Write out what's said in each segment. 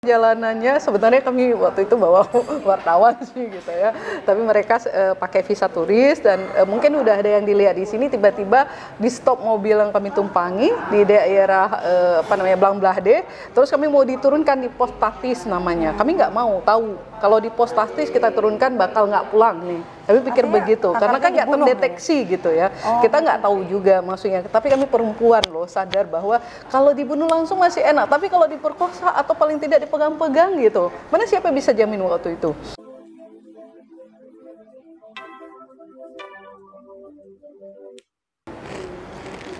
Jalanannya sebenarnya kami waktu itu bawa wartawan sih gitu ya, tapi mereka pakai visa turis dan mungkin udah ada yang dilihat di sini, tiba-tiba di stop mobil yang kami tumpangi di daerah Blang Blahde, terus kami mau diturunkan di pos taktis namanya. Kami nggak mau tahu kalau di pos taktis kita turunkan bakal nggak pulang nih. Kami pikir begitu, karena kan nggak terdeteksi gitu ya. Kita nggak tahu juga maksudnya. Tapi kami perempuan loh, sadar bahwa kalau dibunuh langsung masih enak. Tapi kalau diperkosa atau paling tidak dipegang-pegang gitu, mana siapa bisa jamin waktu itu?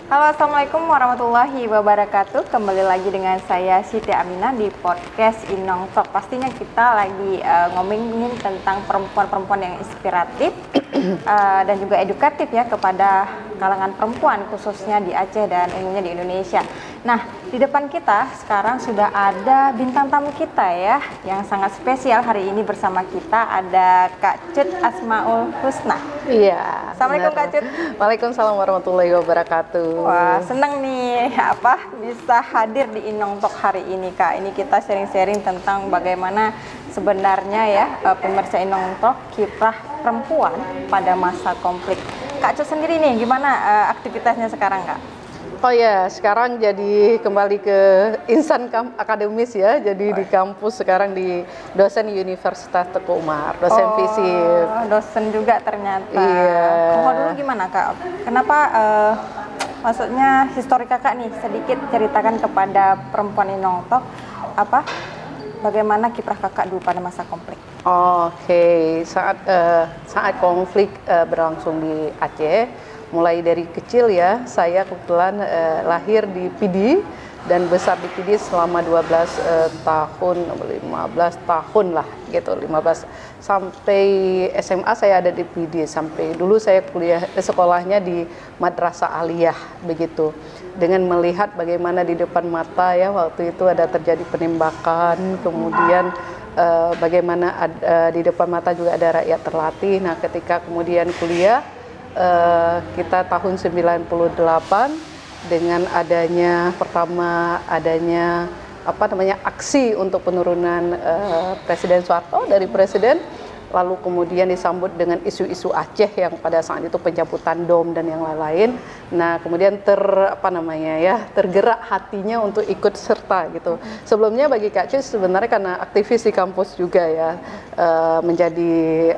Halo, assalamualaikum warahmatullahi wabarakatuh. Kembali lagi dengan saya Siti Aminah di podcast Inong Talk. Pastinya kita lagi ngomongin tentang perempuan-perempuan yang inspiratif dan juga edukatif ya kepada kalangan perempuan khususnya di Aceh dan umumnya di Indonesia. Nah, di depan kita sekarang sudah ada bintang tamu kita ya yang sangat spesial hari ini. Bersama kita ada Kak Cut Asmaul Husna. Iya. Assalamualaikum Kak Cut. Waalaikumsalam warahmatullahi wabarakatuh. Wah, senang nih bisa hadir di Inong Talk hari ini Kak. Ini kita sharing-sharing tentang bagaimana sebenarnya ya pemirsa Inong Talk kiprah perempuan pada masa konflik. Kak Cut sendiri nih gimana aktivitasnya sekarang Kak? Oh ya, sekarang jadi kembali ke insan akademis ya. Jadi di kampus sekarang di dosen Universitas Teguh Umar, dosen fisip. Dosen juga ternyata. Iya. Kamu dulu gimana Kak? Kenapa maksudnya histori Kakak nih sedikit ceritakan kepada perempuan Inong Talk bagaimana kiprah Kakak dulu pada masa konflik? Oke, saat konflik berlangsung di Aceh, mulai dari kecil ya, saya kebetulan lahir di Pidi dan besar di Pidi selama 15 tahun lah gitu, 15 sampai SMA saya ada di Pidi, sampai dulu saya sekolahnya di Madrasah Aliyah begitu. Dengan melihat bagaimana di depan mata ya waktu itu ada terjadi penembakan, kemudian bagaimana di depan mata juga ada rakyat terlatih. Nah, ketika kemudian kuliah kita tahun 98 dengan adanya aksi untuk penurunan Presiden Soeharto dari presiden, lalu kemudian disambut dengan isu-isu Aceh yang pada saat itu pencabutan DOM dan yang lain-lain. Nah, kemudian tergerak hatinya untuk ikut serta gitu. Sebelumnya bagi Kak Cis sebenarnya karena aktivis di kampus juga ya, menjadi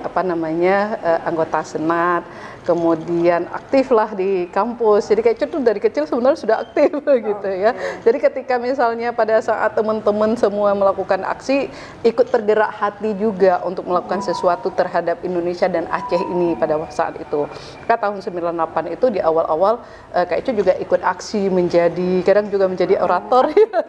anggota senat, kemudian aktiflah di kampus. Jadi Kak Cis tuh dari kecil sebenarnya sudah aktif gitu ya. Jadi ketika misalnya pada saat teman-teman semua melakukan aksi, ikut tergerak hati juga untuk melakukan sesuatu terhadap Indonesia dan Aceh ini pada saat itu. Maka tahun 98 itu di awal-awal Kak Icu juga ikut aksi kadang juga menjadi orator ya.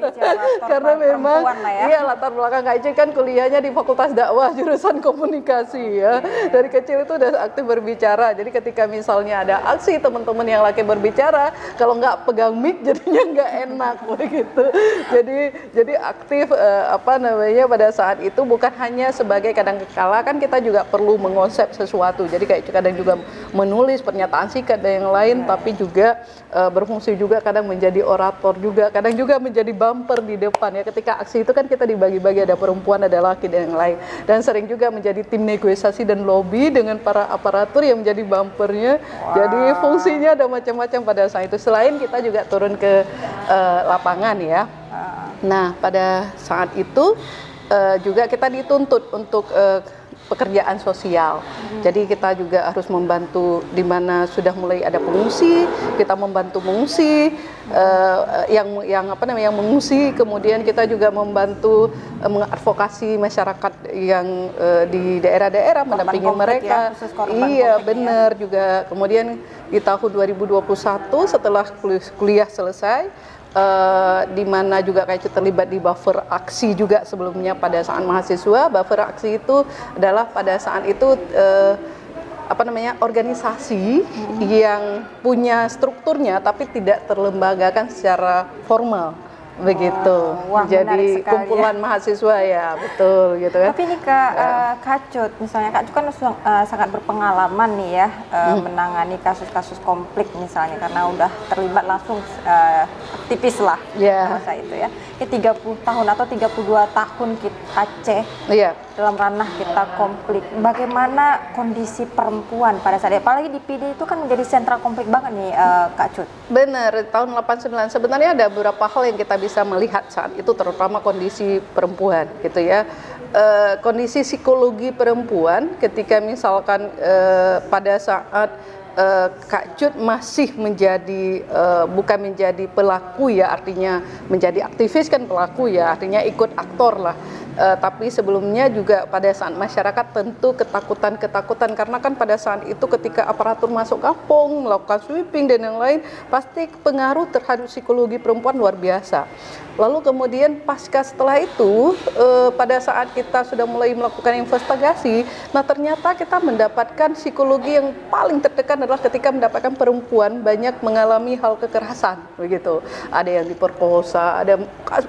Karena memang iya latar belakang Kak Icu kan kuliahnya di Fakultas Dakwah jurusan komunikasi ya. Dari kecil itu udah aktif berbicara. Jadi ketika misalnya ada aksi teman-teman yang laki berbicara, kalau nggak pegang mic jadinya nggak enak begitu. Jadi aktif pada saat itu bukan hanya sebagai kadang-kala kan kita juga perlu mengonsep sesuatu. Jadi kayak kadang juga menulis pernyataan singkat dan yang lain, tapi juga berfungsi juga kadang menjadi orator juga, kadang juga menjadi bumper di depan ya. Ketika aksi itu kan kita dibagi-bagi, ada perempuan, ada laki dan yang lain. Dan sering juga menjadi tim negosiasi dan lobby dengan para aparatur yang menjadi bumpernya. Jadi fungsinya ada macam-macam pada saat itu. Selain kita juga turun ke lapangan ya. Nah, pada saat itu juga kita dituntut untuk pekerjaan sosial. Jadi kita juga harus membantu di mana sudah mulai ada pengungsi, kita membantu mengungsi yang mengungsi, kemudian kita juga membantu mengadvokasi masyarakat yang di daerah-daerah, mendampingi mereka. Ya, iya, benar juga. Kemudian di tahun 2021 setelah kuliah selesai, di mana juga kayak terlibat di buffer aksi juga sebelumnya pada saat mahasiswa. Buffer aksi itu adalah pada saat itu organisasi yang punya strukturnya tapi tidak terlembagakan secara formal. begitu. Wah, Jadi kumpulan mahasiswa ya, betul gitu kan. Tapi nih Kak Cut, misalnya Kak Cut kan sangat berpengalaman nih ya menangani kasus-kasus konflik misalnya, karena udah terlibat langsung aktivis lah masa itu ya. 30 tahun atau 32 tahun Aceh dalam ranah kita konflik. Bagaimana kondisi perempuan pada saat itu? Apalagi di PD itu kan menjadi sentral konflik banget nih Kak Cut. Benar, tahun 89 sebenarnya ada beberapa hal yang kita bisa melihat saat itu, terutama kondisi perempuan gitu ya. Kondisi psikologi perempuan ketika misalkan pada saat Kak Cut masih menjadi bukan menjadi pelaku ya, artinya menjadi aktivis kan pelaku ya, artinya ikut aktor lah. Tapi sebelumnya juga pada saat masyarakat tentu ketakutan karena kan pada saat itu ketika aparatur masuk kampung melakukan sweeping dan yang lain pasti pengaruh terhadap psikologi perempuan luar biasa. Lalu kemudian pasca setelah itu pada saat kita sudah mulai melakukan investigasi, nah ternyata kita mendapatkan psikologi yang paling tertekan adalah ketika mendapatkan perempuan banyak mengalami hal kekerasan begitu. Ada yang diperkosa, ada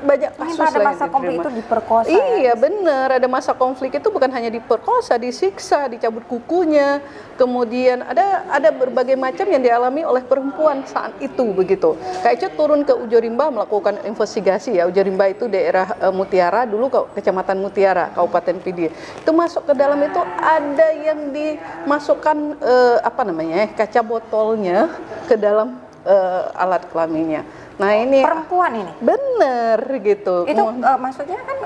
banyak kasus pada masa konflik itu diperkosa. Iya benar, ada masa konflik itu bukan hanya diperkosa, disiksa, dicabut kukunya, kemudian ada berbagai macam yang dialami oleh perempuan saat itu begitu. Kak Cut turun ke Ujo Rimba melakukan investigasi ya. Ujo Rimba itu daerah Mutiara dulu, Kecamatan Mutiara, Kabupaten PD. Itu masuk ke dalam itu ada yang dimasukkan kaca botolnya ke dalam alat kelaminnya. Nah ini perempuan ini bener gitu. Itu maksudnya kan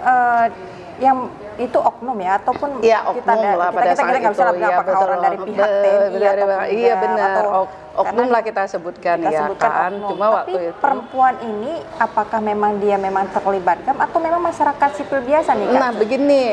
yang itu oknum ya, ataupun ya, oknum lah pada saat itu ya, betul, dari pihak TNI iya benar, oknum lah kita sebutkan ya kan. Cuma tapi waktu itu perempuan ini apakah memang dia terlibat GAM atau memang masyarakat sipil biasa nih Kak? Nah begini,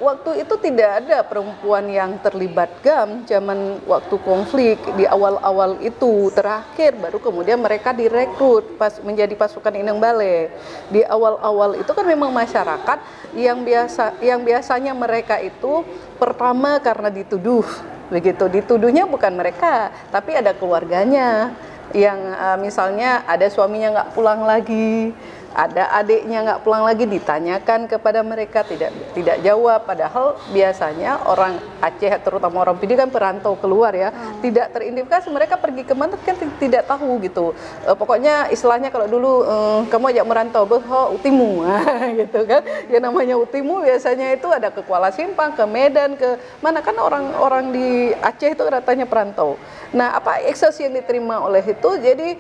waktu itu tidak ada perempuan yang terlibat GAM zaman waktu konflik di awal-awal itu, terakhir baru kemudian mereka direkrut menjadi pasukan Ineng Bale. Di awal-awal itu kan memang masyarakat yang biasanya mereka itu pertama karena dituduh begitu, dituduhnya bukan mereka tapi ada keluarganya yang misalnya ada suaminya nggak pulang lagi, ada adiknya nggak pulang lagi, ditanyakan kepada mereka tidak jawab, padahal biasanya orang Aceh terutama orang PD kan perantau keluar ya, tidak teridentifikasi mereka pergi kemana kan tidak tahu gitu. Pokoknya istilahnya kalau dulu kamu ajak merantau beho utimu gitu kan, ya namanya utimu biasanya itu ada ke Kuala Simpang, ke Medan, ke mana kan orang di Aceh itu katanya perantau. Nah apa ekses yang diterima oleh itu jadi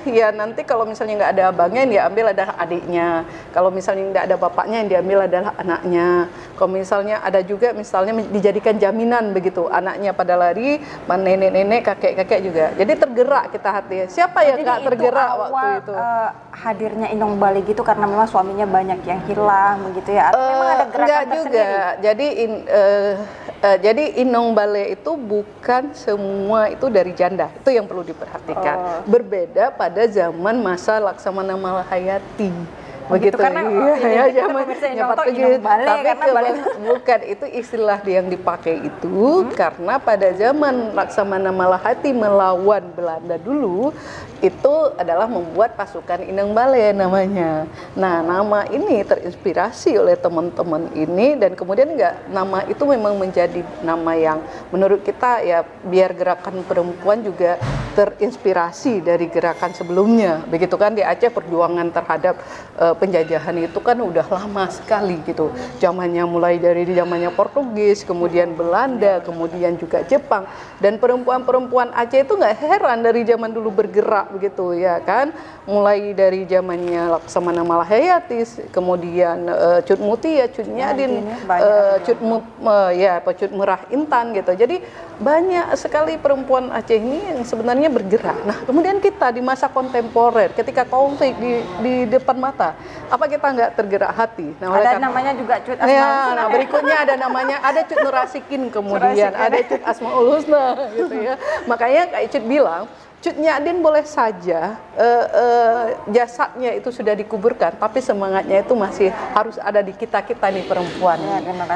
ya nanti kalau misalnya nggak ada abangnya yang diambil adalah adiknya, kalau misalnya nggak ada bapaknya yang diambil adalah anaknya, kalau misalnya ada juga misalnya dijadikan jaminan begitu, anaknya pada lari, nenek-nenek, kakek-kakek juga, jadi tergerak kita hati, siapa yang nggak tergerak waktu itu? Hadirnya Inong Bale gitu karena memang suaminya banyak yang hilang begitu ya, atau memang ada gerakan tersendiri? Jadi Inong Bale itu bukan semua itu dari janda, itu yang perlu diperhatikan. Berbeda pada zaman masa Laksamana Malahayati. Begitu karena zaman bukan itu istilah yang dipakai itu karena pada zaman Laksamana Malahati melawan Belanda dulu itu adalah membuat pasukan Ineng Bale namanya. Nah nama ini terinspirasi oleh teman-teman ini dan kemudian nama itu memang menjadi nama yang menurut kita ya biar gerakan perempuan juga terinspirasi dari gerakan sebelumnya begitu kan. Di Aceh perjuangan terhadap penjajahan itu kan udah lama sekali gitu, zamannya mulai dari zamannya Portugis, kemudian Belanda, kemudian juga Jepang, dan perempuan-perempuan Aceh itu nggak heran dari zaman dulu bergerak begitu ya kan, mulai dari zamannya Laksamana Malahayati, kemudian Cut Mutia, Cut Nyadin, Cut Merah Intan gitu. Jadi banyak sekali perempuan Aceh ini yang sebenarnya bergerak. Nah kemudian kita di masa kontemporer ketika konflik di depan mata, apa kita nggak tergerak hati? Nah, ada namanya juga Cut Asmaul Husna. Nah berikutnya ada namanya, ada Cut Nurasikin, kemudian ada Cut Asmaul Husna gitu ya. Makanya Kak Cut bilang Cut Nyak boleh saja jasadnya itu sudah dikuburkan, tapi semangatnya itu masih harus ada di kita-kita nih perempuan.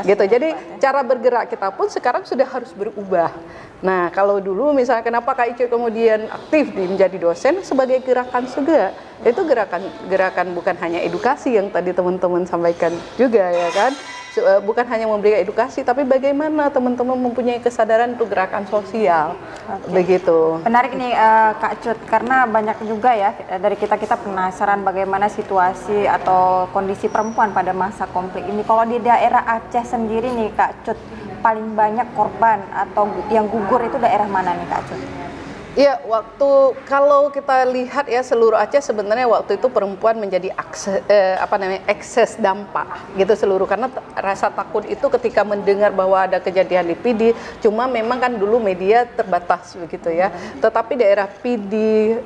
Gitu. Jadi cara bergerak kita pun sekarang sudah harus berubah. Nah, kalau dulu misalnya kenapa Kak Icu kemudian aktif menjadi dosen sebagai gerakan juga. Itu gerakan bukan hanya edukasi yang tadi teman-teman sampaikan juga ya kan. Bukan hanya memberikan edukasi, tapi bagaimana teman-teman mempunyai kesadaran untuk gerakan sosial. Begitu. Menarik nih Kak Cut, karena banyak juga ya dari kita penasaran bagaimana situasi atau kondisi perempuan pada masa konflik ini. Kalau di daerah Aceh sendiri nih Kak Cut, paling banyak korban atau yang gugur itu daerah mana nih Kak Cut? Ya, kalau kita lihat ya seluruh Aceh sebenarnya waktu itu perempuan menjadi ekses dampak gitu seluruh, karena rasa takut itu ketika mendengar bahwa ada kejadian di PD, cuma memang kan dulu media terbatas begitu ya. Tetapi daerah PD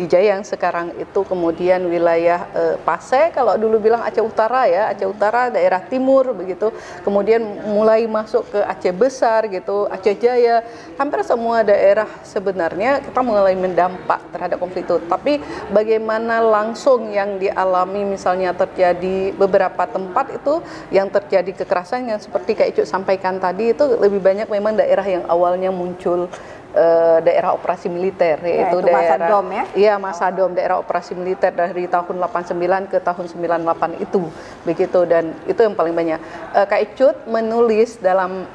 Jaya yang sekarang itu kemudian wilayah Pasai, kalau dulu bilang Aceh Utara ya, Aceh Utara daerah timur begitu. Kemudian mulai masuk ke Aceh Besar gitu, Aceh Jaya, hampir semua daerah sebenarnya kita mulai mendampak terhadap konflik itu. Tapi bagaimana langsung yang dialami misalnya terjadi beberapa tempat itu yang terjadi kekerasan yang seperti Kak Icu sampaikan tadi, itu lebih banyak memang daerah yang awalnya muncul daerah operasi militer, yaitu daerah masa DOM ya? Iya, masa DOM, daerah operasi militer dari tahun 89 ke tahun 98 itu, begitu, dan itu yang paling banyak. Kak Icut menulis dalam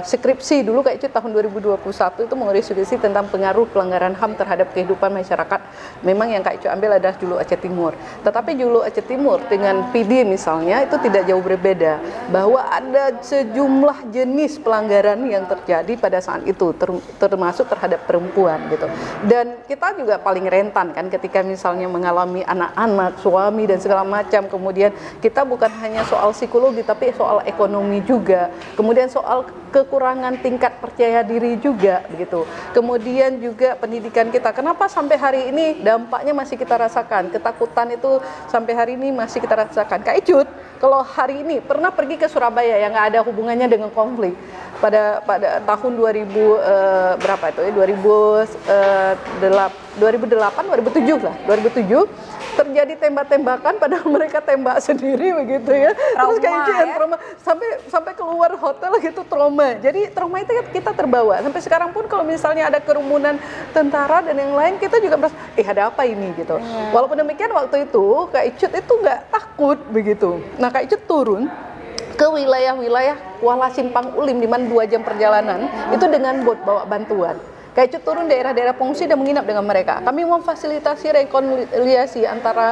skripsi dulu, Kak Icut tahun 2021 itu menulis skripsi tentang pengaruh pelanggaran HAM terhadap kehidupan masyarakat. Memang yang Kak Icut ambil adalah Julu Aceh Timur, tetapi Julu Aceh Timur dengan PD misalnya itu tidak jauh berbeda, bahwa ada sejumlah jenis pelanggaran yang terjadi pada saat itu, termasuk terhadap perempuan gitu. Dan kita juga paling rentan kan ketika misalnya mengalami anak-anak, suami dan segala macam. Kemudian kita bukan hanya soal psikologi tapi soal ekonomi juga. Kemudian soal kekurangan tingkat percaya diri juga begitu. Kemudian juga pendidikan kita. Kenapa sampai hari ini dampaknya masih kita rasakan? Ketakutan itu sampai hari ini masih kita rasakan. Kak Icut, kalau hari ini pernah pergi ke Surabaya yang nggak ada hubungannya dengan konflik pada tahun 2000 berapa itu ya, 2007 lah, 2007 terjadi tembak-tembakan padahal mereka tembak sendiri begitu ya. Terus kayak trauma sampai keluar hotel gitu, trauma. Jadi trauma itu kita terbawa sampai sekarang pun kalau misalnya ada kerumunan tentara dan yang lain, kita juga merasa ada apa ini gitu. Walaupun demikian waktu itu Kak Icut itu nggak takut begitu. Nah, Kak Icut turun ke wilayah-wilayah Kuala Simpang Ulim di mana 2 jam perjalanan itu dengan bot bawa bantuan. Kak Icut turun daerah-daerah pengungsi dan menginap dengan mereka. Kami memfasilitasi rekonsiliasi antara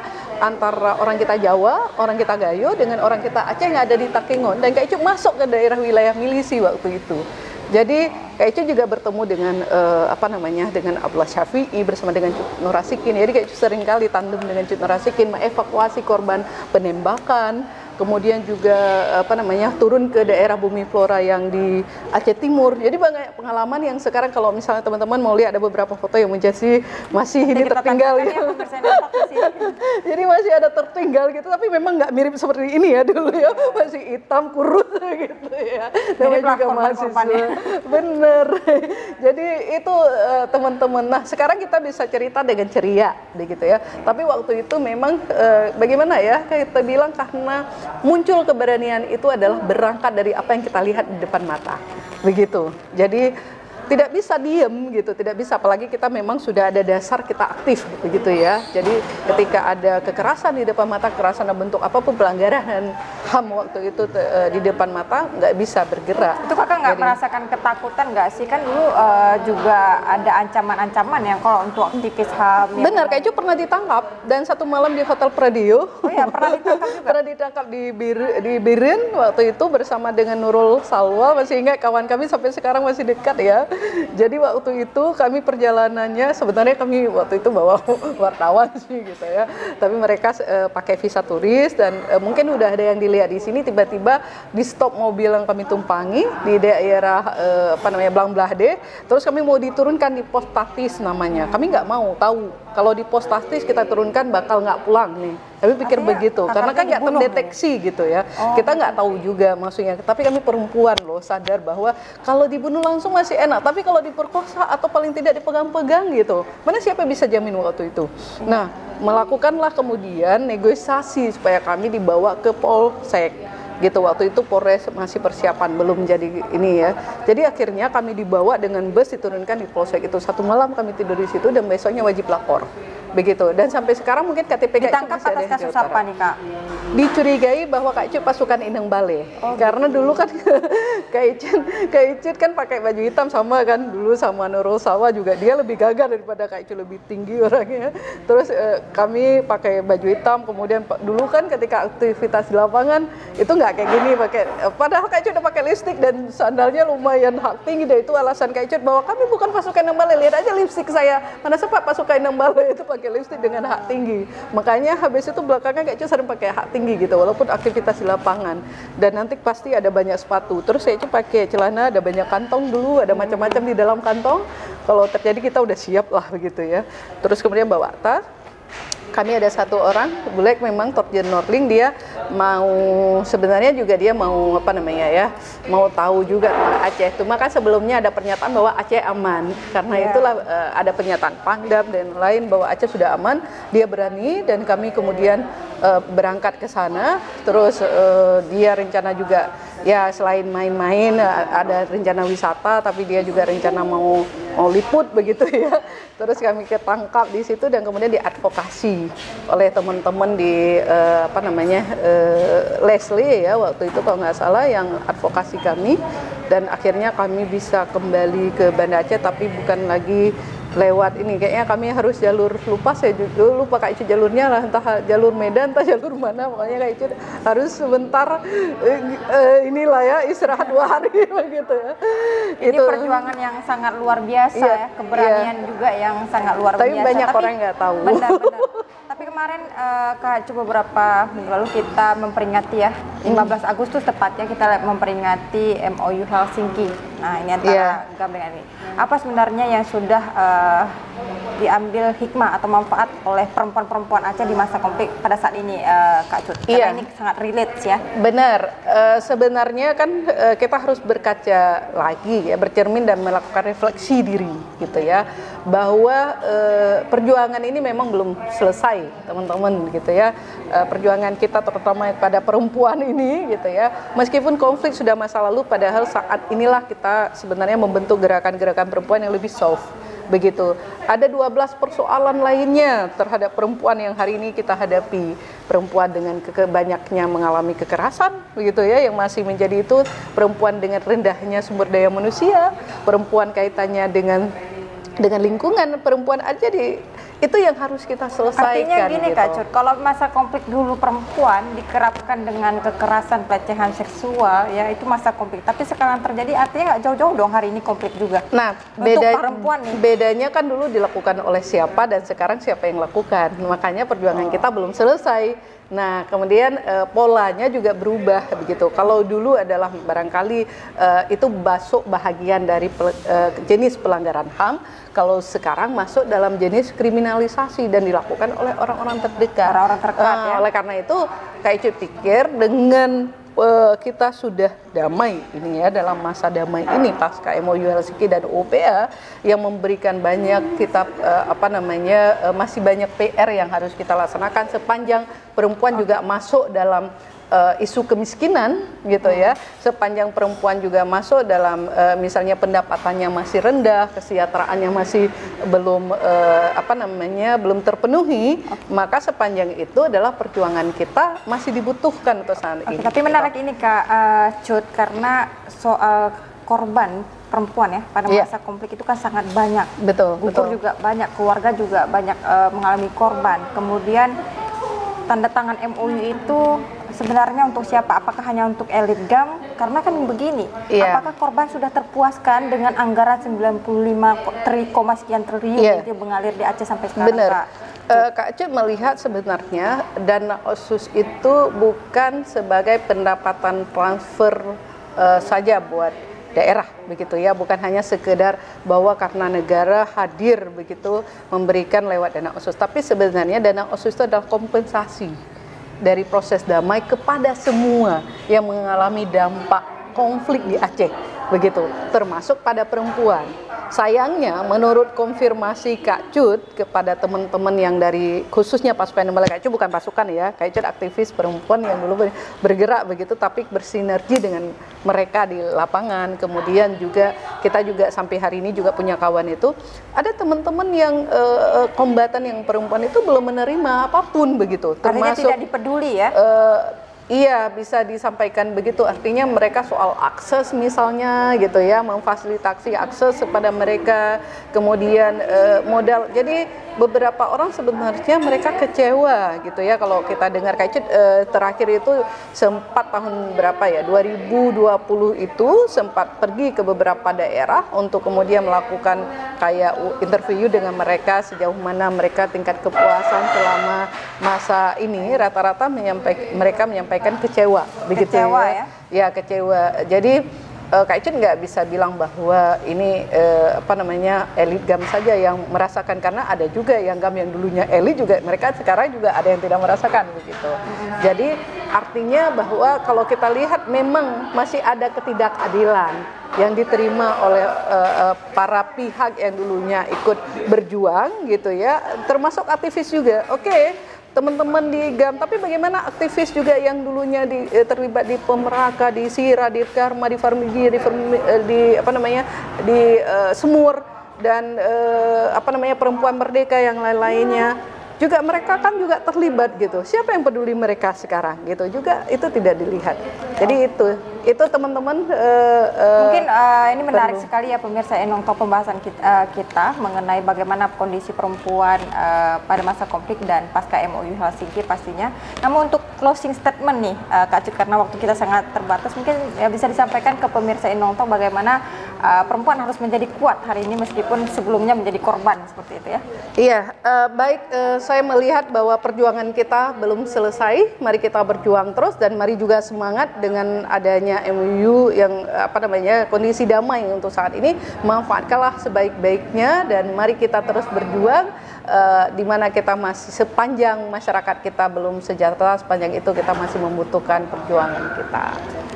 orang kita Jawa, orang kita Gayo dengan orang kita Aceh yang ada di Takengon, dan Kak Icut masuk ke daerah wilayah milisi waktu itu. Jadi Kak Icut juga bertemu dengan dengan Abdullah Syafi'i bersama dengan Cut Nurasikin. Jadi Kak Icut seringkali tandem dengan Cut Nurasikin mengevakuasi korban penembakan. Kemudian juga turun ke daerah Bumi Flora yang di Aceh Timur. Jadi banyak pengalaman yang sekarang kalau misalnya teman-teman mau lihat ada beberapa foto yang masih ini tertinggal ya. Jadi masih ada tertinggal gitu, tapi memang nggak mirip seperti ini ya dulu ya, masih hitam kurus gitu ya. Namanya juga mahasiswa. Bener. Jadi itu teman-teman. Nah, sekarang kita bisa cerita dengan ceria begitu ya. Tapi waktu itu memang bagaimana ya, kita bilang karena muncul keberanian itu adalah berangkat dari apa yang kita lihat di depan mata, begitu. Jadi tidak bisa diem gitu, tidak bisa, apalagi kita memang sudah ada dasar kita aktif begitu ya. Jadi ketika ada kekerasan di depan mata, kekerasan dalam bentuk apapun, pelanggaran HAM waktu itu di depan mata, nggak bisa bergerak. Itu Kakak nggak merasakan ketakutan nggak sih? Kan dulu juga ada ancaman-ancaman yang kalau untuk aktivis HAM. Benar, Kak Icu pernah ditangkap dan satu malam di Hotel Pradio. Oh iya, pernah ditangkap juga? Pernah ditangkap di Biren waktu itu bersama dengan Nurul Salwa, masih ingat, kawan kami sampai sekarang masih dekat ya. Jadi waktu itu kami perjalanannya, sebenarnya kami waktu itu bawa wartawan sih gitu ya, tapi mereka pakai visa turis dan mungkin udah ada yang dilihat di sini, tiba-tiba di stop mobil yang kami tumpangi di daerah Blang Blahde, terus kami mau diturunkan di pos taktis namanya. Kami nggak mau tahu kalau di pos taktis kita turunkan bakal nggak pulang nih Kami pikir Artinya begitu, karena kan nggak dibunuh terdeteksi gitu ya. Kita nggak tahu juga maksudnya. Tapi kami perempuan loh sadar bahwa kalau dibunuh langsung masih enak, tapi kalau diperkosa atau paling tidak dipegang-pegang gitu, mana siapa bisa jamin waktu itu? Nah, melakukanlah kemudian negosiasi supaya kami dibawa ke Polsek gitu. Waktu itu Polres masih persiapan, belum jadi ini ya. Jadi akhirnya kami dibawa dengan bus diturunkan di Polsek itu. Satu malam kami tidur di situ dan besoknya wajib lapor. Begitu. Dan sampai sekarang mungkin KTP ditangkap atas kasus apa nih Kak? Dicurigai bahwa Kak Icut pasukan Ineng Bale. Karena dulu kan Kak Icut kan pakai baju hitam sama kan dulu sama Nurul Sawa juga, dia lebih gagah daripada Kak Icut, lebih tinggi orangnya. Terus kami pakai baju hitam, kemudian dulu kan ketika aktivitas di lapangan itu nggak kayak gini pakai, padahal Kak Icut udah pakai lipstik dan sandalnya lumayan hak tinggi. Dan itu alasan Kak Icut bahwa kami bukan pasukan Ineng Bale, lihat aja lipstik saya, mana sempat pasukan Ineng Bale itu pakai lipstik dengan hak tinggi. Makanya habis itu belakangan Kak Icut sering pakai hak tinggi gitu, walaupun aktivitas di lapangan. Dan nanti pasti ada banyak sepatu. Terus saya Icut pakai celana ada banyak kantong dulu, ada macam-macam di dalam kantong. Kalau terjadi kita udah siap lah begitu ya. Terus kemudian bawa tas. Kami ada satu orang Bulek, memang Torjen Norling, dia mau sebenarnya juga dia mau apa namanya ya, mau tahu juga tentang Aceh. Cuma kan sebelumnya ada pernyataan bahwa Aceh aman, karena itulah ada pernyataan Pangdam dan lain bahwa Aceh sudah aman. Dia berani dan kami kemudian berangkat ke sana. Terus dia rencana juga ya selain main-main ada rencana wisata, tapi dia juga rencana mau liput begitu ya. Terus kami ketangkap di situ dan kemudian diadvokasi oleh teman-teman di Leslie ya waktu itu kalau nggak salah yang advokasi kami, dan akhirnya kami bisa kembali ke Banda Aceh, tapi bukan lagi lewat ini, kayaknya kami harus jalur, saya lupa Kak Icut jalurnya lah, entah jalur Medan entah jalur mana, makanya Kak Icut harus sebentar inilah ya istirahat 2 hari begitu ya. Ini perjuangan yang sangat luar biasa ya, keberanian juga yang sangat luar tapi biasa. Banyak orang nggak tahu. Benar-benar. Tapi kemarin Kak, coba beberapa minggu lalu kita memperingati ya 15 Agustus tepatnya kita memperingati MOU Helsinki. Nah ini antara gabungan ini. Apa sebenarnya yang sudah diambil hikmah atau manfaat oleh perempuan-perempuan Aceh di masa konflik pada saat ini, Kak Cut? Karena ini sangat relate ya. Benar, sebenarnya kan kita harus berkaca lagi ya, bercermin dan melakukan refleksi diri gitu ya, bahwa perjuangan ini memang belum selesai teman-teman gitu ya. Perjuangan kita terutama pada perempuan ini gitu ya, meskipun konflik sudah masa lalu, padahal saat inilah kita sebenarnya membentuk gerakan-gerakan perempuan yang lebih soft begitu. Ada 12 persoalan lainnya terhadap perempuan yang hari ini kita hadapi. Perempuan dengan banyaknya mengalami kekerasan begitu ya, yang masih menjadi itu, perempuan dengan rendahnya sumber daya manusia, perempuan kaitannya dengan lingkungan, perempuan aja itu yang harus kita selesaikan. Artinya gini gitu. Kak Cut, kalau masa konflik dulu perempuan dikerapkan dengan kekerasan, pelecehan seksual ya, itu masa konflik. Tapi sekarang terjadi, artinya nggak jauh-jauh dong hari ini konflik juga. Nah, perempuan nih. Bedanya kan dulu dilakukan oleh siapa dan sekarang siapa yang lakukan. Makanya perjuangan kita belum selesai. Nah, kemudian polanya juga berubah begitu. Kalau dulu adalah barangkali itu masuk bahagian dari jenis pelanggaran HAM, kalau sekarang masuk dalam jenis kriminalisasi dan dilakukan oleh orang-orang terdekat. Orang-orang terdekat ya. Oleh karena itu, Kak Icut pikir dengan kita sudah damai ini ya, dalam masa damai ini pasca MOU Helsinki dan UPA yang memberikan banyak kita masih banyak PR yang harus kita laksanakan sepanjang perempuan juga masuk dalam isu kemiskinan gitu ya, sepanjang perempuan juga masuk dalam misalnya pendapatannya masih rendah, kesejahteraannya masih belum belum terpenuhi, maka sepanjang itu adalah perjuangan kita masih dibutuhkan untuk saat ini. Tapi menarik ini Kak Cut, karena soal korban perempuan ya pada masa konflik itu kan sangat banyak. Betul. Juga banyak, keluarga juga banyak mengalami korban. Kemudian tanda tangan MOU itu sebenarnya untuk siapa? Apakah hanya untuk elit GAM? Karena kan begini, apakah korban sudah terpuaskan dengan anggaran 95 sekian triliun yang mengalir di Aceh sampai sekarang? Benar. Kak Cut melihat sebenarnya dana OSUS itu bukan sebagai pendapatan transfer saja buat daerah begitu ya, bukan hanya sekedar bahwa karena negara hadir begitu memberikan lewat dana OSUS, tapi sebenarnya dana OSUS itu adalah kompensasi dari proses damai kepada semua yang mengalami dampak konflik di Aceh, begitu, termasuk pada perempuan. Sayangnya, menurut konfirmasi Kak Cut kepada teman-teman yang dari khususnya pasukan Kak Cut bukan pasukan ya, Kak Cut aktivis perempuan yang dulu bergerak begitu, tapi bersinergi dengan mereka di lapangan. Kemudian juga kita juga sampai hari ini juga punya kawan itu, ada teman-teman yang kombatan yang perempuan itu belum menerima apapun begitu, artinya termasuk tidak dipeduli ya. Iya, bisa disampaikan begitu. Artinya mereka soal akses misalnya gitu ya, memfasilitasi akses kepada mereka, kemudian modal. Jadi beberapa orang sebenarnya mereka kecewa gitu ya. Kalau kita dengar Kak Cut terakhir itu sempat tahun berapa ya, 2020 itu sempat pergi ke beberapa daerah untuk kemudian melakukan kayak interview dengan mereka sejauh mana mereka tingkat kepuasan selama masa ini. Rata-rata mereka menyampaikan kecewa, begitu ya? Ya, kecewa. Jadi Kak Icun nggak bisa bilang bahwa ini elit GAM saja yang merasakan, karena ada juga yang GAM yang dulunya elit juga mereka sekarang juga ada yang tidak merasakan begitu. Jadi artinya bahwa kalau kita lihat memang masih ada ketidakadilan yang diterima oleh para pihak yang dulunya ikut berjuang gitu ya, termasuk aktivis juga. Oke, teman-teman di GAM, tapi bagaimana aktivis juga yang dulunya terlibat di Pemeraka, di Sira, di Karma, di Farmiji, di Semur, dan perempuan merdeka yang lain-lainnya juga, mereka kan juga terlibat gitu. Siapa yang peduli mereka sekarang gitu juga, itu tidak dilihat. Jadi itu teman-teman mungkin ini menarik sekali ya pemirsa Enong Talk, pembahasan kita mengenai bagaimana kondisi perempuan pada masa konflik dan pasca MOU Helsinki pastinya. Namun untuk closing statement nih Kak Cut, karena waktu kita sangat terbatas, mungkin ya bisa disampaikan ke pemirsa Enong Talk bagaimana perempuan harus menjadi kuat hari ini meskipun sebelumnya menjadi korban seperti itu ya. Iya, baik, saya melihat bahwa perjuangan kita belum selesai. Mari kita berjuang terus, dan mari juga semangat dengan adanya MOU yang kondisi damai untuk saat ini. Manfaatkanlah sebaik-baiknya, dan mari kita terus berjuang. Di mana kita masih, sepanjang masyarakat kita belum sejahtera, sepanjang itu kita masih membutuhkan perjuangan kita.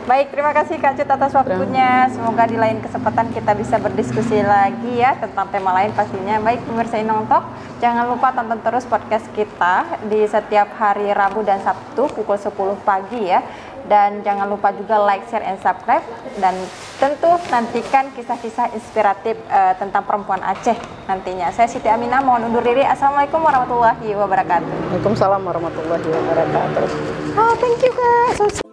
Baik, terima kasih Kak Cut atas waktunya. Semoga di lain kesempatan kita bisa berdiskusi lagi ya tentang tema lain pastinya. Baik pemirsa Enong Talk, jangan lupa tonton terus podcast kita di setiap hari Rabu dan Sabtu pukul 10 pagi ya. Dan jangan lupa juga like, share, and subscribe. Dan tentu nantikan kisah-kisah inspiratif tentang perempuan Aceh nantinya. Saya Siti Aminah, mohon undur diri. Assalamualaikum warahmatullahi wabarakatuh. Waalaikumsalam warahmatullahi wabarakatuh. Oh, thank you Kak. So